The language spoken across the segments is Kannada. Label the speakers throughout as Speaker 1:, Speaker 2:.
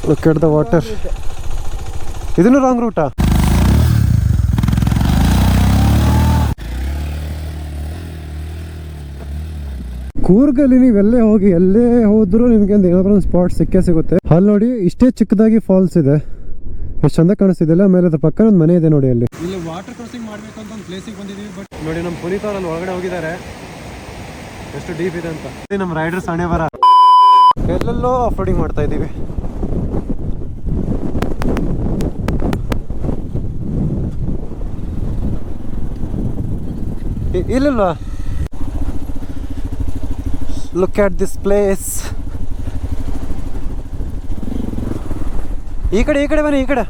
Speaker 1: Look at the water. ಇದನ್ನು ರಾಂಗ್ ರೂಟಾ? ಕೂರ್ಗಲ್ಲಿ ನೀವೆಲ್ಲೇ ಹೋಗಿ ಎಲ್ಲೇ ಹೋದ್ರೂ ನಿಮ್ಗೆ ಒಂದು ಏನಾದ್ರೂ ಒಂದು ಸ್ಪಾಟ್ ಸಿಕ್ಕೇ ಸಿಗುತ್ತೆ. ಅಲ್ಲಿ ನೋಡಿ ಇಷ್ಟೇ ಚಿಕ್ಕದಾಗಿ ಫಾಲ್ಸ್ ಇದೆ, ಎಷ್ಟು ಚಂದ ಕಾಣಿಸ್ತಿದೆಯಲ್ಲ. ಆಮೇಲೆ ಅದ್ರ ಪಕ್ಕ ಒಂದು ಮನೆ ಇದೆ ನೋಡಿ. ಅಲ್ಲಿ ಇಲ್ಲಿ ವಾಟರ್ ಕ್ರಾಸಿಂಗ್ ಮಾಡ್ಬೇಕು ಅಂತ ಒಂದು ಪ್ಲೇಸಿಗೆ ಬಂದಿದ್ದೀವಿ. ಬಟ್ ನೋಡಿ ನಮ್ಮ ಪುನೀತ್ ಅವರಲ್ಲಿ ಒಳಗಡೆ ಹೋಗಿದ್ದಾರೆ, ಎಷ್ಟು ಡೀಪ್ ಇದೆ ಅಂತ. ನಮ್ಮ ರೈಡರ್ಸ್ ಹಣೆ ಬರ, ಎಲ್ಲೆಲ್ಲೋ ಆಫ್ ರೋಡಿಂಗ್ ಮಾಡ್ತಾ ಇದ್ದೀವಿ. ಇಲ್ಲಲ್ವಾ? Look at this place. ಈ ಕಡೆ ಬನ್ನಿ, ಈ ಕಡೆ.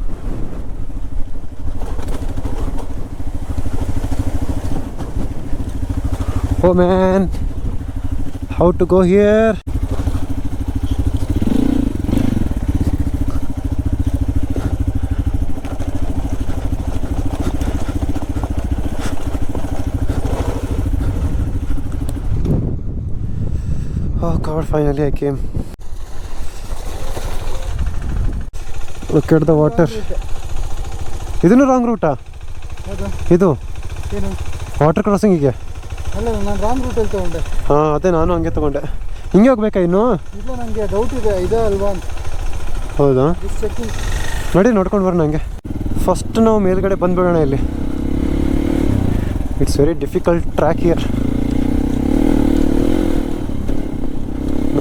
Speaker 1: Oh man, how to go here? Oh God, finally I came. Look at the water. ಇದನ್ನು ರಾಂಗ್ ರೂಟಾ? ಇದು ವಾಟರ್ ಕ್ರಾಸಿಂಗಿಗೆ?
Speaker 2: ಅಲ್ಲ, ನಾನು ರಾಂಗ್ ರೂಟಲ್ಲಿ ತಗೊಂಡೆ.
Speaker 1: ಹಾಂ, ಅದೇ ನಾನು ಹಂಗೆ ತಗೊಂಡೆ. ಹಿಂಗೆ ಹೋಗ್ಬೇಕಾ ಇನ್ನು?
Speaker 2: ಇಲ್ಲ, ನನಗೆ ಡೌಟ್ ಇದೆ, ಇದೆ ಅಲ್ವಾ ಅಂತ.
Speaker 1: ಹೌದಾ? ನೋಡಿ, ನೋಡ್ಕೊಂಡು ಬರೋಣ ಹಂಗೆ. ಫಸ್ಟ್ ನಾವು ಮೇಲ್ಗಡೆ ಬಂದ್ಬಿಡೋಣ. ಇಲ್ಲಿ it's very difficult track here.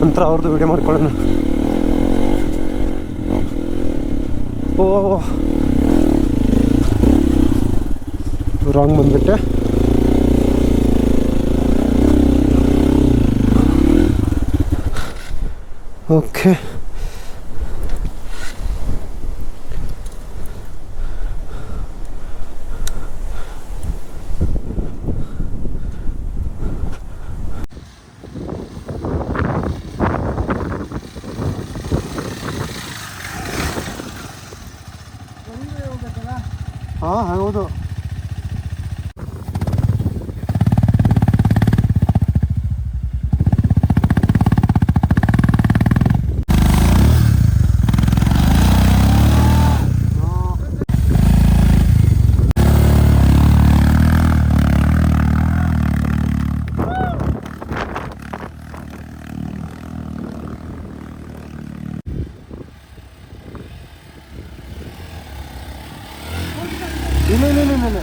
Speaker 1: ನಂತರ ಅವ್ರದ್ದು ವಿಡಿಯೋ ಮಾಡ್ಕೊಳ್ಳೋಣ. ಓ, ರಾಂಗ್ ಬಂದ್ಬಿಟ್ಟೆ. ಓಕೆ, ಹಾಂ ಹೌದು. ಇಲ್ಲ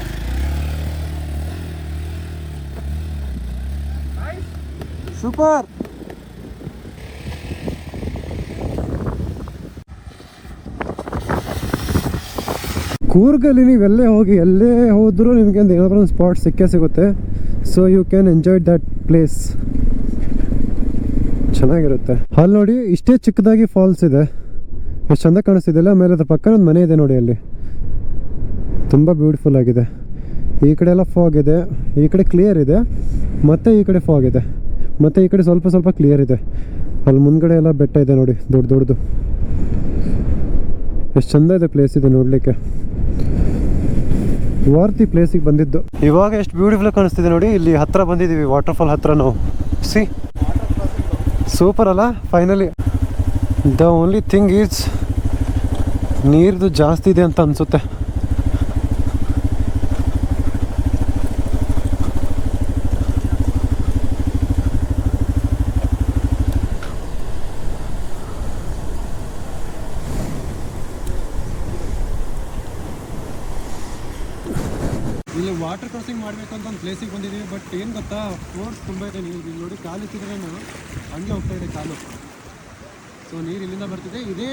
Speaker 1: ಸೂಪರ್. ಕೂರ್ಗಲ್ಲಿ ನೀವೆಲ್ಲೇ ಹೋಗಿ ಎಲ್ಲೇ ಹೋದ್ರೂ ನಿಮಗೆ ಒಂದು ಏನಾದ್ರೂ ಒಂದು ಸ್ಪಾಟ್ ಸಿಕ್ಕೇ ಸಿಗುತ್ತೆ. So you can enjoy that place. ಚೆನ್ನಾಗಿರುತ್ತೆ. ಅಲ್ಲಿ ನೋಡಿ ಇಷ್ಟೇ ಚಿಕ್ಕದಾಗಿ ಫಾಲ್ಸ್ ಇದೆ, ಎಷ್ಟು ಚಂದ ಕಾಣಿಸ್ತಿದೆಯಲ್ಲ. ಆಮೇಲೆ ಅದ್ರ ಪಕ್ಕ ಒಂದು ಮನೆ ಇದೆ ನೋಡಿ. ಅಲ್ಲಿ ತುಂಬ ಬ್ಯೂಟಿಫುಲ್ ಆಗಿದೆ. ಈ ಕಡೆ ಎಲ್ಲ ಫಾಗ್ ಇದೆ, ಈ ಕಡೆ ಕ್ಲಿಯರ್ ಇದೆ, ಮತ್ತು ಈ ಕಡೆ ಫಾಗ್ ಇದೆ, ಮತ್ತು ಈ ಕಡೆ ಸ್ವಲ್ಪ ಕ್ಲಿಯರ್ ಇದೆ. ಅಲ್ಲಿ ಮುಂದ್ಗಡೆ ಎಲ್ಲ ಬೆಟ್ಟ ಇದೆ ನೋಡಿ, ದೊಡ್ಡದು. ಎಷ್ಟು ಚಂದ ಇದೆ ಪ್ಲೇಸ್ ಇದೆ ನೋಡಲಿಕ್ಕೆ. ವಾರ್ತಿ ಪ್ಲೇಸಿಗೆ ಬಂದಿದ್ದು. ಇವಾಗ ಎಷ್ಟು ಬ್ಯೂಟಿಫುಲ್ ಕಾಣಿಸ್ತಿದೆ ನೋಡಿ. ಇಲ್ಲಿ ಹತ್ರ ಬಂದಿದ್ದೀವಿ, ವಾಟರ್ಫಾಲ್ ಹತ್ರ ನಾವು. ಸಿ, ಸೂಪರ್ ಅಲ್ಲ? Finally. The only thing is ನೀರ್ದು ಜಾಸ್ತಿ ಇದೆ ಅಂತ ಅನಿಸುತ್ತೆ. ಇಲ್ಲಿ ವಾಟರ್ ಕ್ರಾಸಿಂಗ್ ಮಾಡಬೇಕು ಅಂತ ಒಂದು ಪ್ಲೇಸಿಗೆ ಬಂದಿದ್ದೀವಿ. ಬಟ್ ಏನು ಗೊತ್ತಾ, ಫೋರ್ಸ್ ತುಂಬ ಇದೆ ನೀರು. ಇಲ್ಲಿ ನೋಡಿ, ಕಾಲು ಇಟ್ಟಿದ್ರೆ ಹಂಗೆ ಹೋಗ್ತಾ ಇದೆ ಕಾಲು. ಸೊ ನೀರು ಇಲ್ಲಿಂದ ಬರ್ತಿದೆ, ಇದೇ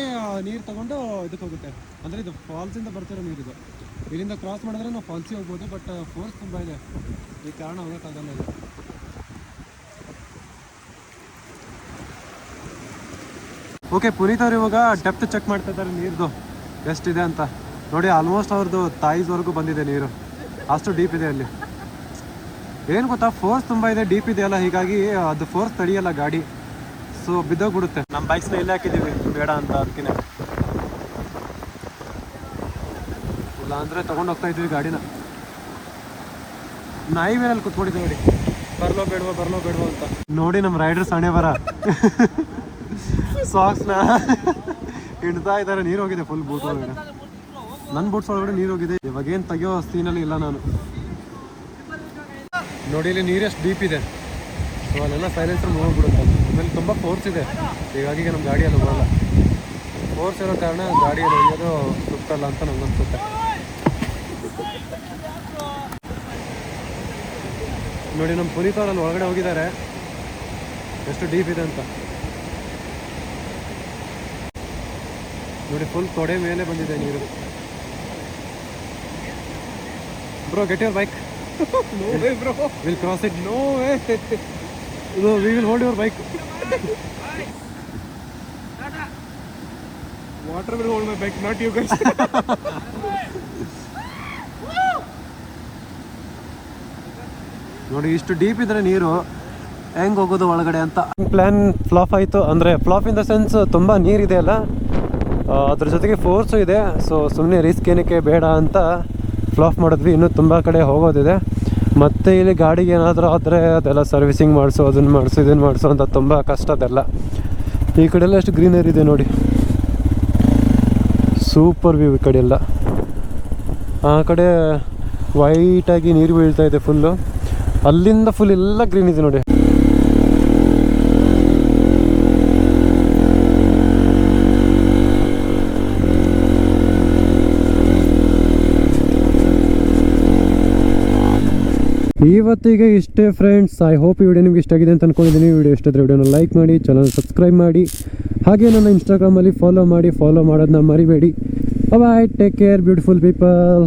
Speaker 1: ನೀರು ತಗೊಂಡು ಇದಕ್ಕೆ ಹೋಗುತ್ತೆ. ಅಂದರೆ ಇದು ಫಾಲ್ಸಿಂದ ಬರ್ತಿರೋ ನೀರಿದು. ಇಲ್ಲಿಂದ ಕ್ರಾಸ್ ಮಾಡಿದ್ರೆ ನಾವು ಫಾಲ್ಸಿಗೆ ಹೋಗ್ಬೋದು. ಬಟ್ ಫೋರ್ಸ್ ತುಂಬ ಇದೆ, ಈ ಕಾರಣ ಹೋಗೋಕ್ಕಾಗಲ್ಲ ಇದು. ಓಕೆ, ಪುನೀತ್ ಅವ್ರು ಇವಾಗ ಡೆಪ್ತ್ ಚೆಕ್ ಮಾಡ್ತಾ ಇದ್ದಾರೆ ನೀರ್ದು ಎಷ್ಟಿದೆ ಅಂತ. ನೋಡಿ, ಆಲ್ಮೋಸ್ಟ್ ಅವ್ರದ್ದು ತಾಯಿಸ್ವರೆಗೂ ಬಂದಿದೆ ನೀರು, ಅಷ್ಟು ಡೀಪ್ ಇದೆ ಅಲ್ಲಿ. ಏನು ಗೊತ್ತಾ, ಫೋರ್ಸ್ ತುಂಬ ಇದೆ, ಡೀಪ್ ಇದೆಯಲ್ಲ, ಹೀಗಾಗಿ ಅದು ಫೋರ್ಸ್ ತಡೆಯಲ್ಲ ಗಾಡಿ. ಸೊ ಬಿದ್ದೋಗ್ಬಿಡುತ್ತೆ. ನಮ್ಮ ಬೈಕ್ಸ್ನ ಇಲ್ಲೇ ಹಾಕಿದ್ದೀವಿ ಬೇಡ ಅಂತ, ಅದಕ್ಕೆ. ಇಲ್ಲ ಅಂದರೆ ತೊಗೊಂಡು ಹೋಗ್ತಾ ಇದ್ವಿ ಗಾಡಿನ. ನಾಯಿ ಮೇಲಲ್ಲಿ ಕುತ್ಕೊಂಡಿದ್ದೀವಿ ನೋಡಿ, ಬರ್ಲೋ ಬೇಡವೋ ಅಂತ. ನೋಡಿ ನಮ್ಮ ರೈಡರ್ಸ್ ಹಣೆ ಬರ. ಸಾಕ್ಸ್ನ ಹಿಡ್ತಾ ಇದ್ದಾರೆ. ನೀರು ಹೋಗಿದೆ ಫುಲ್ ಬೂಟ್ ಒಳಗಡೆ. ನನ್ನ ಬೂಟ್ಸ್ ಒಳಗಡೆ ನೀರು ಹೋಗಿದೆ. ಇವಾಗ ಏನು ತೆಗಿಯೋ ಸೀನಲ್ಲಿ ಇಲ್ಲ ನಾನು. ನೋಡಿ ಇಲ್ಲಿ ನೀರೆಷ್ಟು ಡೀಪ್ ಇದೆ. ಸೊ ಅಲ್ಲೆಲ್ಲ ಸೈಲೆನ್ಸರ್ ಹೋಗ್ಬಿಡುತ್ತೆ. ಆಮೇಲೆ ತುಂಬ ಫೋರ್ಸ್ ಇದೆ, ಹೀಗಾಗಿ ನಮ್ಮ ಗಾಡಿಯಲ್ಲಿ ಬರಲ್ಲ. ಫೋರ್ಸ್ ಇರೋ ಕಾರಣ ಗಾಡಿಯಲ್ಲಿ ಒಯ್ಯೋದು ಸುತ್ತಲ್ಲ ಅಂತ ನಂಗೆ ಅನ್ಸುತ್ತೆ. ನೋಡಿ ನಮ್ಮ ಪುನೀತ್ ಅವರಲ್ಲಿ ಒಳಗಡೆ ಹೋಗಿದ್ದಾರೆ, ಎಷ್ಟು ಡೀಪ್ ಇದೆ ಅಂತ ನೋಡಿ. ಫುಲ್ ತೊಡೆ ಮೇಲೆ ಬಂದಿದೆ ನೀರು. Bro get your bike.
Speaker 2: No way, bro.
Speaker 1: We'll cross it.
Speaker 2: No way.
Speaker 1: No, we will hold your bike.
Speaker 2: Water will hold my bike, not you guys.
Speaker 1: ನೋಡಿ ಇಷ್ಟು ಡೀಪ್ ಇದ್ರೆ ನೀರು, ಹೆಂಗೆ ಹೋಗೋದು ಒಳಗಡೆ ಅಂತ ಪ್ಲ್ಯಾನ್ ಫ್ಲಾಪ್ ಆಯಿತು. ಅಂದರೆ ಫ್ಲಾಪ್ ಇನ್ ದ ಸೆನ್ಸ್ ತುಂಬ ನೀರಿದೆ ಅಲ್ಲ, ಅದ್ರ ಜೊತೆಗೆ ಫೋರ್ಸು ಇದೆ. ಸೊ ಸುಮ್ಮನೆ ರಿಸ್ಕ್ ಏನಕ್ಕೆ ಬೇಡ ಅಂತ ಫ್ಲಾಪ್ ಮಾಡಿದ್ವಿ. ಇನ್ನೂ ತುಂಬ ಕಡೆ ಹೋಗೋದಿದೆ. ಮತ್ತು ಇಲ್ಲಿ ಗಾಡಿಗೆ ಏನಾದರೂ ಆದರೆ ಅದೆಲ್ಲ ಸರ್ವಿಸಿಂಗ್ ಮಾಡಿಸು, ಅದನ್ನು ಮಾಡಿಸು, ಇದನ್ನು ಮಾಡಿಸು ಅಂತ ತುಂಬ ಕಷ್ಟ ಅದೆಲ್ಲ. ಈ ಕಡೆ ಎಲ್ಲ ಎಷ್ಟು ಗ್ರೀನರಿ ಇದೆ ನೋಡಿ, ಸೂಪರ್ ವ್ಯೂ. ಈ ಕಡೆ ಎಲ್ಲ ಆ ಕಡೆ ವೈಟಾಗಿ ನೀರು ಬೀಳ್ತಾ ಇದೆ ಫುಲ್ಲು. ಅಲ್ಲಿಂದ ಫುಲ್ ಎಲ್ಲ ಗ್ರೀನ್ ಇದೆ ನೋಡಿ. ಇವತ್ತಿಗೆ ಇಷ್ಟೇ ಫ್ರೆಂಡ್ಸ್. ಐ ಹೋಪ್ ಈ ವಿಡಿಯೋ ನಿಮ್ಗೆ ಇಷ್ಟ ಆಗಿದೆ ಅಂತ ಅನ್ಕೊಂಡಿದ್ದೀನಿ. ವಿಡಿಯೋ ಇಷ್ಟ ಆದರೆ ವಿಡಿಯೋನ ಲೈಕ್ ಮಾಡಿ, ಚಾನಲ್ ಸಬ್ಸ್ಕ್ರೈಬ್ ಮಾಡಿ, ಹಾಗೆ ನನ್ನ ಇನ್ಸ್ಟಾಗ್ರಾಮಲ್ಲಿ ಫಾಲೋ ಮಾಡೋದನ್ನ ಮರಿಬೇಡಿ. ಬಾಯ್, ಟೇಕ್ ಕೇರ್ ಬ್ಯೂಟಿಫುಲ್ ಪೀಪಲ್.